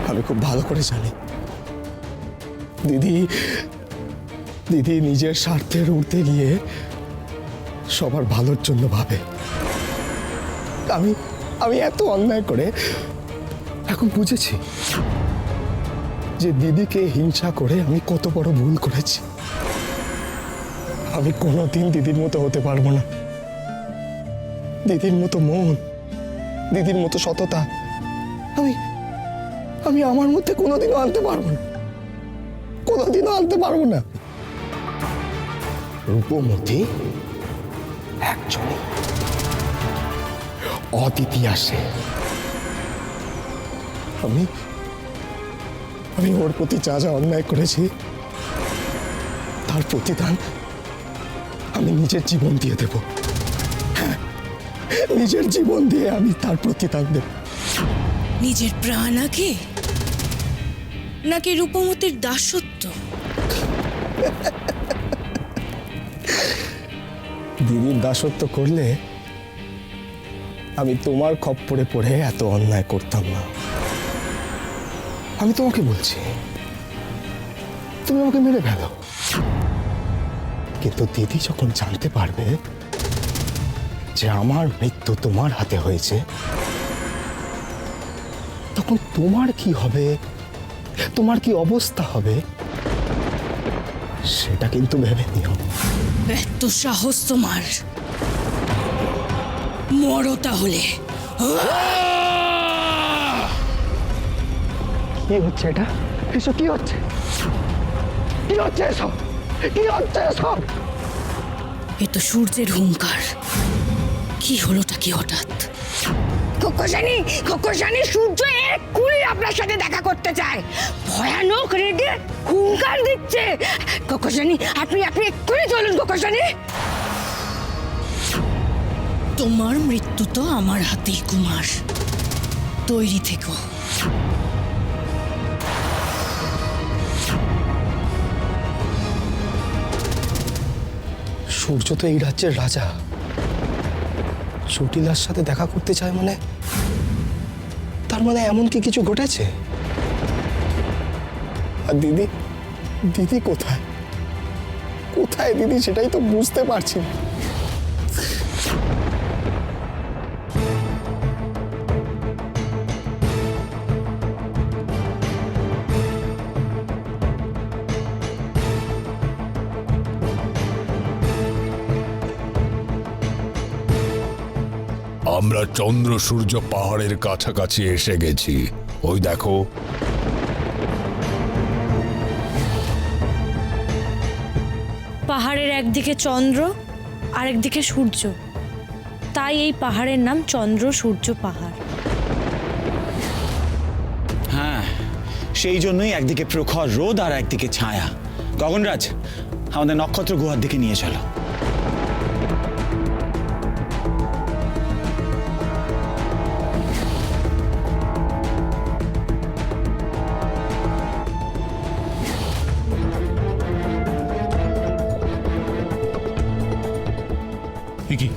আমি খুব ভালো করে জানি দিদি দিদি নিজের স্বার্থের উঠতে গিয়ে সবার ভালোর জন্য ভাবে। আমি আমি এত অন্যায় করে এখন বুঝেছি যে দিদিকে হিংসা করে আমি কত বড় ভুল করেছি। আমি কোনোদিন দিদির মতো হতে পারবো না। দিদির মতো মন, দিদির মতো সততা আমি আমি আমার মধ্যে কোনোদিনও আনতে পারবো না, কোনোদিনও আনতে পারবো না। রূপমতি একজনই, অদিতি আসে। আমি আমি ওর প্রতি যা যা অন্যায় করেছি তার প্রতিদান আমি নিজের জীবন দিয়ে দেব। হ্যাঁ, নিজের জীবন দিয়ে আমি তার প্রতিদান দেব। নিজের প্রাণ আগে নাকি রূপমতির দাসত্ব? দিদির দাসত্ব করলে আমি তোমার খপ্পরে পড়ে এত অন্যায় করতাম না। আমি তোমাকে বলছি, তুমি আমাকে মেরে ফেলো, কিন্তু দিদি যখন জানতে পারবে যে আমার মৃত্যু তোমার হাতে হয়েছে, তখন তোমার কি হবে, তোমার কি অবস্থা হবে সেটা কিন্তু ভেবে নিও। এত সাহস তোমার? মরো তাহলে। কি হচ্ছে এটা? এসব কি হচ্ছে? কি হচ্ছে এসব? কি হচ্ছে এসব? এ তো সূর্যের হুঙ্কার। কি হলোটা কি হঠাৎ? খোকসানি সূর্য এক্ষুনি আপনার সাথে দেখা করতে চায়, ভয়ানক রেগে হুঙ্কার দিচ্ছে। খোকসানি আপনি এক্ষুনি চলুন। খোকসানি, তোমার মৃত্যু তো আমার হাতেই কুমার, তৈরি থেকো। সূর্য তো এই রাজ্যের রাজা, চটিলার সাথে দেখা করতে চায় মানে, তার মানে এমন কি কিছু ঘটেছে? আর দিদি, দিদি কোথায় কোথায় দিদি সেটাই তো বুঝতে পারছি না। আমরা চন্দ্র সূর্য পাহাড়ের কাছাকাছি এসে গেছি। ওই দেখো। পাহাড়ের একদিকে চন্দ্র আর একদিকে সূর্য, তাই এই পাহাড়ের নাম চন্দ্র সূর্য পাহাড়। হ্যাঁ, সেই জন্যই একদিকে প্রখর রোদ আর একদিকে ছায়া। গগনরাজ, আমাদের নক্ষত্র গুহার দিকে নিয়ে চলো। কি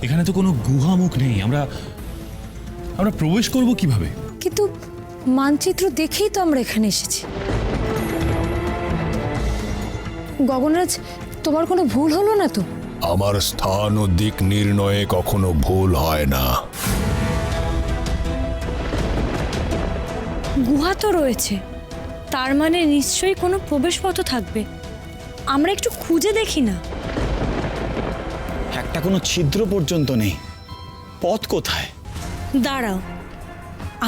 এখানে তো কোনো গুহা মুখ নেই, আমরা প্রবেশ করব কিভাবে? কিন্তু মানচিত্র দেখেই তো আমরা এখানে এসেছি। গগনরাজ, তোমার কোনো ভুল হলো না তো? আমার স্থান ও দিক নির্ণয়ে কখনো ভুল হয় না। গুহা তো রয়েছে, তার মানে নিশ্চয়ই কোনো প্রবেশপথ থাকবে। আমরা একটু খুঁজে দেখি না? একটা কোনো ছিদ্র পর্যন্ত নেই, পথ কোথায়? দাঁড়াও,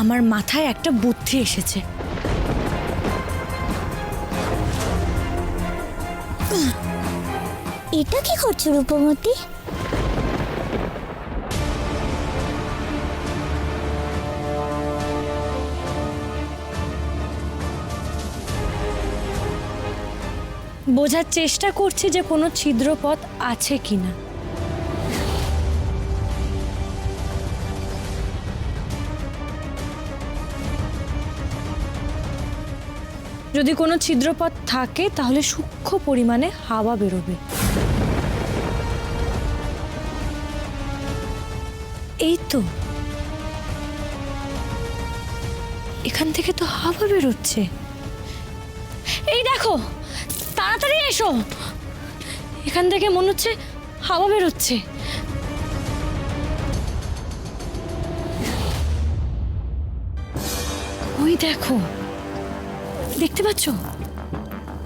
আমার মাথায় একটা বুদ্ধি এসেছে। এটা কি করছো রূপমতি? বোঝার চেষ্টা করছি যে কোনো ছিদ্রপথ আছে কিনা। যদি কোনো ছিদ্রপথ থাকে তাহলে সূক্ষ্ম পরিমাণে হাওয়া বেরোবে। এই তো, এখান থেকে তো হাওয়া বেরোচ্ছে। এই দেখো, তাড়াতাড়ি এসো, এখান থেকে মনে হচ্ছে হাওয়া বেরোচ্ছে। ওই দেখো, দেখতে পাচ্ছ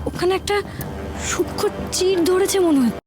ওখানে একটা সূক্ষ্ম চির ধরেছে মনে হচ্ছে।